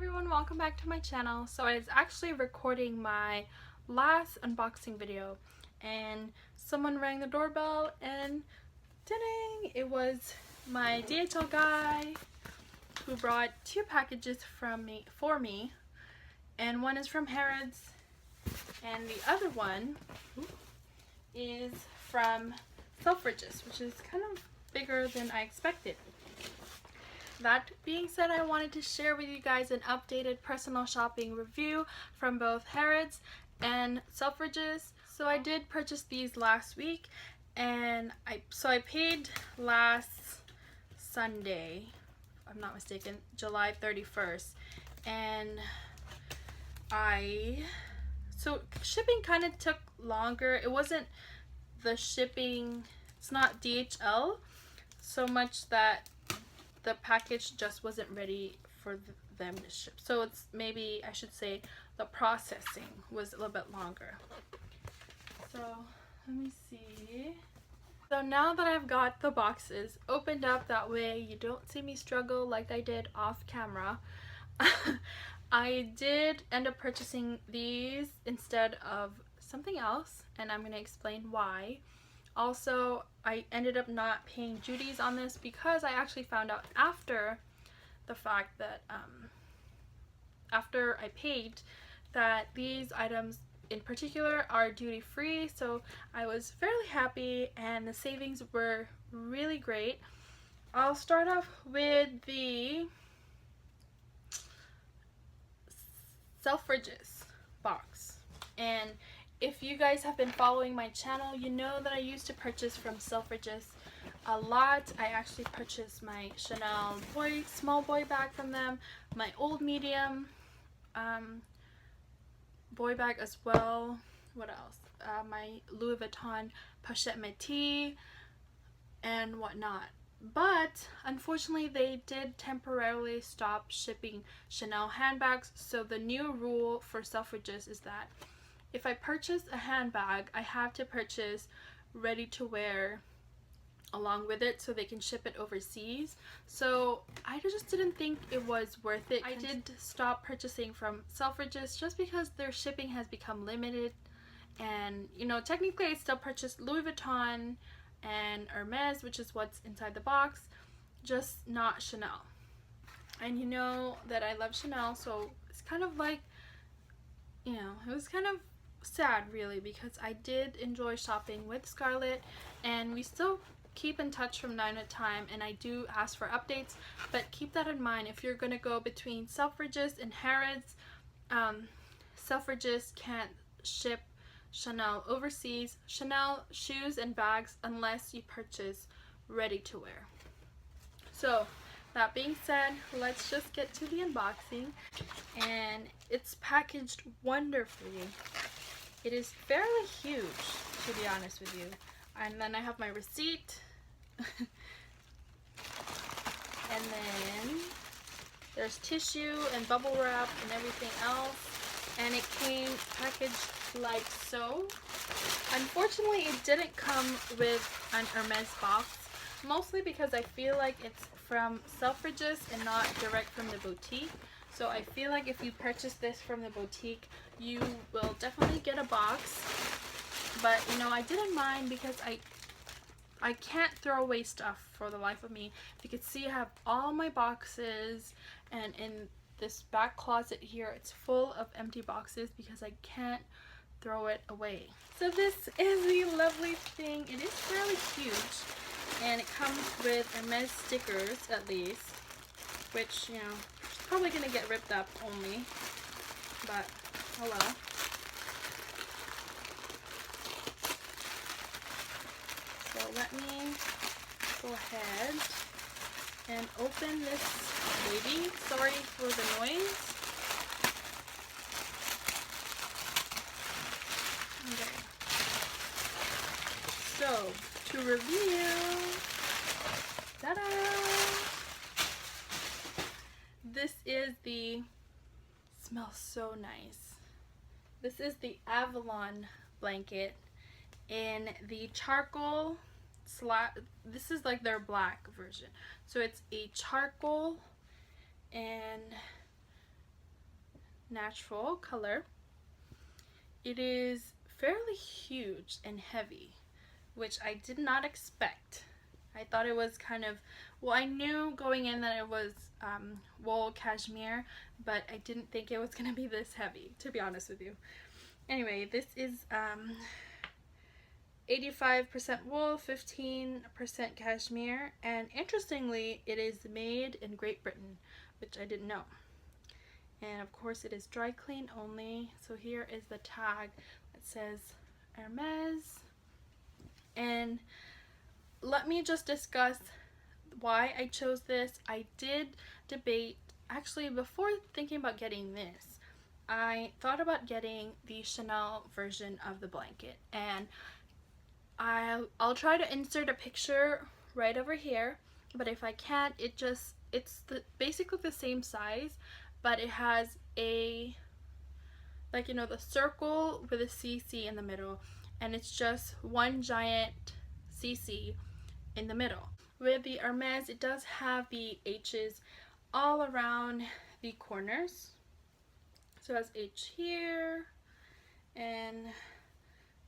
everyone, welcome back to my channel. So I was actually recording my last unboxing video and someone rang the doorbell and ding, it was my DHL guy who brought two packages for me, and one is from Harrods and the other one is from Selfridges, which is kind of bigger than I expected. That being said, I wanted to share with you guys an updated personal shopping review from both Harrods and Selfridges. So I did purchase these last week, and I paid last Sunday, if I'm not mistaken, July 31st, and so shipping kind of took longer. It wasn't the shipping, it's not DHL so much that the package just wasn't ready for them to ship. So it's maybe, I should say, the processing was a little bit longer. So let me see. So now that I've got the boxes opened up, that way you don't see me struggle like I did off camera, I did end up purchasing these instead of something else, and I'm going to explain why. Also, I ended up not paying duties on this because I actually found out after the fact that after I paid that these items in particular are duty free, so I was fairly happy and the savings were really great. I'll start off with the Selfridges box, and if you guys have been following my channel, you know that I used to purchase from Selfridges a lot. I actually purchased my Chanel small boy bag from them, my old medium boy bag as well. What else? My Louis Vuitton pochette métis and whatnot. But unfortunately, they did temporarily stop shipping Chanel handbags. So the new rule for Selfridges is that if I purchase a handbag, I have to purchase ready to wear along with it so they can ship it overseas. So I just didn't think it was worth it. I did stop purchasing from Selfridges just because their shipping has become limited, and you know, technically I still purchased Louis Vuitton and Hermes, which is what's inside the box, just not Chanel. And you know that I love Chanel, so it's kind of like, you know, it was kind of sad really, because I did enjoy shopping with Scarlett and we still keep in touch from time to time, and I do ask for updates. But keep that in mind if you're gonna go between Selfridges and Harrods. Selfridges can't ship Chanel overseas, Chanel shoes and bags, unless you purchase ready to wear. So that being said, let's just get to the unboxing, and it's packaged wonderfully. It is fairly huge, to be honest with you. And then I have my receipt. And then there's tissue and bubble wrap and everything else. And it came packaged like so. Unfortunately, it didn't come with an Hermes box, mostly because I feel like it's from Selfridges and not direct from the boutique. So I feel like if you purchase this from the boutique, you will definitely get a box. But you know, I didn't mind because I can't throw away stuff for the life of me. You can see I have all my boxes, and in this back closet here, it's full of empty boxes because I can't throw it away. So this is the lovely thing. It is fairly huge, and it comes with Hermes stickers at least, which, you know, probably gonna get ripped up only, but oh well. So let me go ahead and open this baby. Sorry for the noise. Okay. So to review, ta-da! This is the, smells so nice. This is the Avalon blanket in the charcoal this is like their black version. So it's a charcoal and natural color. It is fairly huge and heavy, which I did not expect. I thought it was kind of, well, I knew going in that it was wool cashmere, but I didn't think it was going to be this heavy, to be honest with you. Anyway, this is 85% wool, 15% cashmere, and interestingly, it is made in Great Britain, which I didn't know. And of course, it is dry clean only. So here is the tag that says Hermes. And let me just discuss why I chose this. I did debate, actually, before thinking about getting this, I thought about getting the Chanel version of the blanket, and I'll try to insert a picture right over here, but if I can't, it's basically the same size, but it has a, like, you know, the circle with a CC in the middle, and it's just one giant CC in the middle. With the Hermes, it does have the H's all around the corners. So it has H here and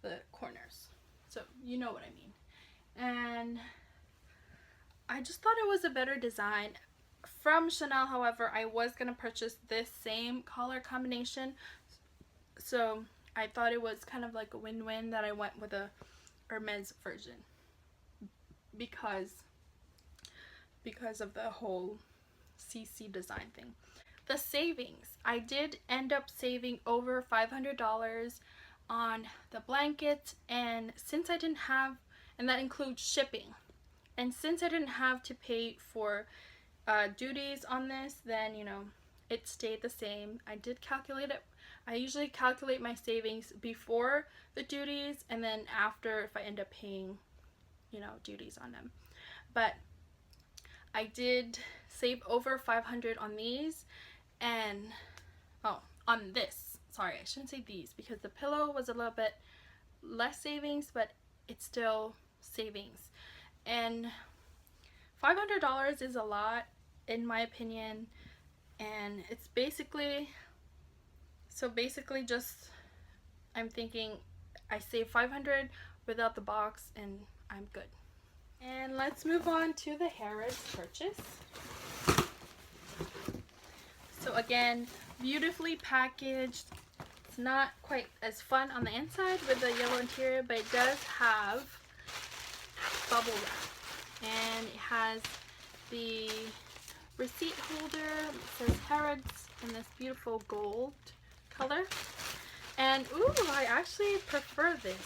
the corners. So you know what I mean. And I just thought it was a better design. From Chanel, however, I was going to purchase this same color combination. So I thought it was kind of like a win-win that I went with a Hermes version. Because of the whole CC design thing. The savings. I did end up saving over $500 on the blankets, and since I didn't have, and that includes shipping, and since I didn't have to pay for duties on this, then, you know, it stayed the same. I did calculate it. I usually calculate my savings before the duties and then after if I end up paying, you know, duties on them. But I did save over $500 on these, and on this. Sorry, I shouldn't say these because the pillow was a little bit less savings, but it's still savings. And $500 is a lot in my opinion, and it's basically just, I'm thinking I saved $500 without the box and I'm good. And let's move on to the Harrods purchase. So again, beautifully packaged. It's not quite as fun on the inside with the yellow interior, but it does have bubble wrap. And it has the receipt holder. It says Harrods in this beautiful gold color. And ooh, I actually prefer this.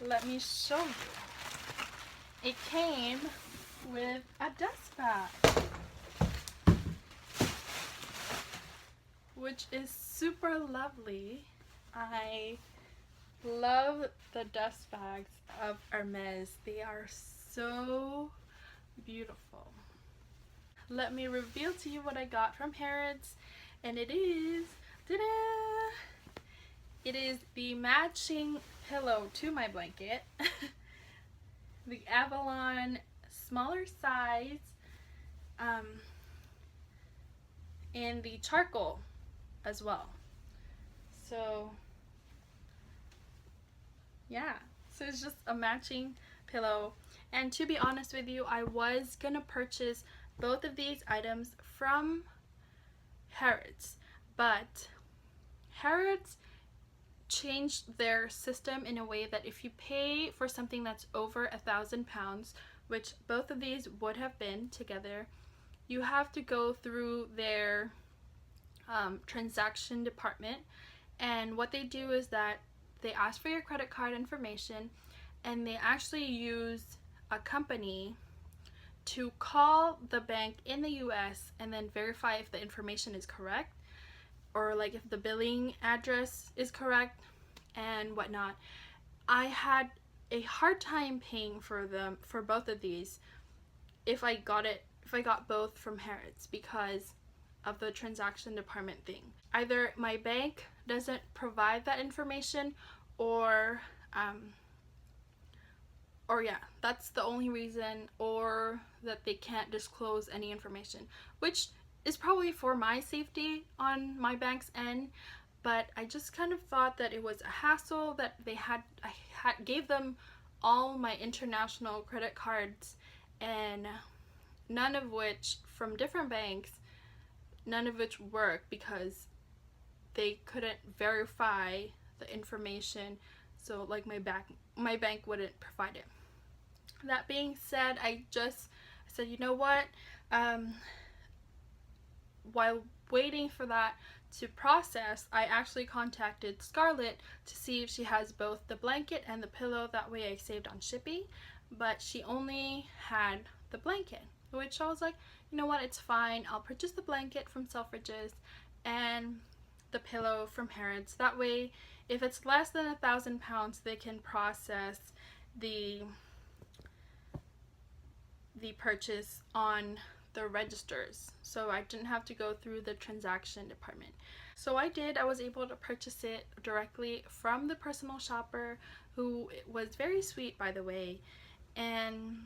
Let me show you. It came with a dust bag, which is super lovely. I love the dust bags of Hermes. They are so beautiful. Let me reveal to you what I got from Harrods, and it is, ta-da! It is the matching pillow to my blanket. The Avalon smaller size, and the charcoal as well. So yeah, so it's just a matching pillow. And to be honest with you, I was gonna purchase both of these items from Harrods, but Harrods changed their system in a way that if you pay for something that's over £1,000, which both of these would have been together, you have to go through their transaction department, and what they do is that they ask for your credit card information, and they actually use a company to call the bank in the US and then verify if the information is correct, or like if the billing address is correct and whatnot. I had a hard time paying for both of these if I got both from Harrods because of the transaction department thing. Either my bank doesn't provide that information, or yeah, that's the only reason, or that they can't disclose any information, which is probably for my safety on my bank's end, but I just kind of thought that it was a hassle that I gave them all my international credit cards, and none of which from different banks, none of which worked because they couldn't verify the information. So like my bank wouldn't provide it. That being said, I said, you know what, while waiting for that to process, I actually contacted Scarlett to see if she has both the blanket and the pillow. That way I saved on shipping, but she only had the blanket, which I was like, you know what, it's fine. I'll purchase the blanket from Selfridges and the pillow from Harrods. That way, if it's less than £1,000, they can process the purchase on the registers, so I didn't have to go through the transaction department. So I did. I was able to purchase it directly from the personal shopper, who was very sweet, by the way. And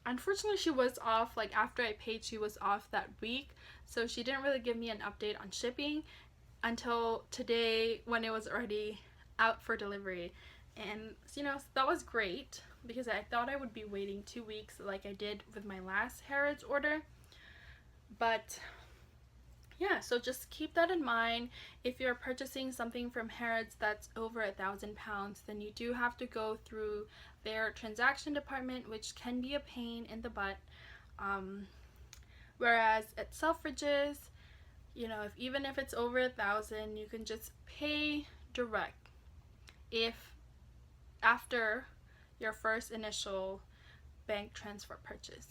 unfortunately she was off, like after I paid she was off that week, so she didn't really give me an update on shipping until today when it was already out for delivery. And you know, that was great because I thought I would be waiting 2 weeks like I did with my last Harrods order. But yeah, so just keep that in mind. If you're purchasing something from Harrods that's over £1,000, then you do have to go through their transaction department, which can be a pain in the butt. Whereas at Selfridges, you know, even if it's over 1,000, you can just pay direct if after your first initial bank transfer purchase.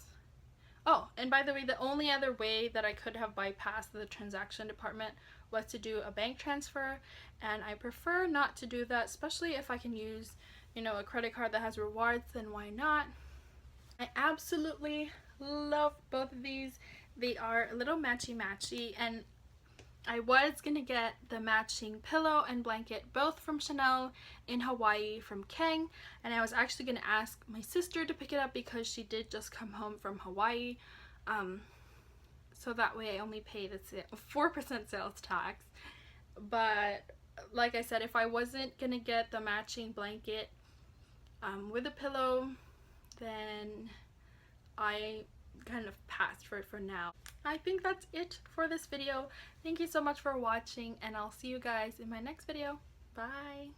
Oh, and by the way, the only other way that I could have bypassed the transaction department was to do a bank transfer, and I prefer not to do that, especially if I can use, you know, a credit card that has rewards, then why not? I absolutely love both of these. They are a little matchy-matchy, and I was gonna get the matching pillow and blanket both from Chanel in Hawaii from Kang, and I was actually gonna ask my sister to pick it up because she did just come home from Hawaii, so that way I only pay the 4% sales tax. But like I said, if I wasn't gonna get the matching blanket with a pillow, then I kind of passed for it for now. I think that's it for this video. Thank you so much for watching, and I'll see you guys in my next video. Bye!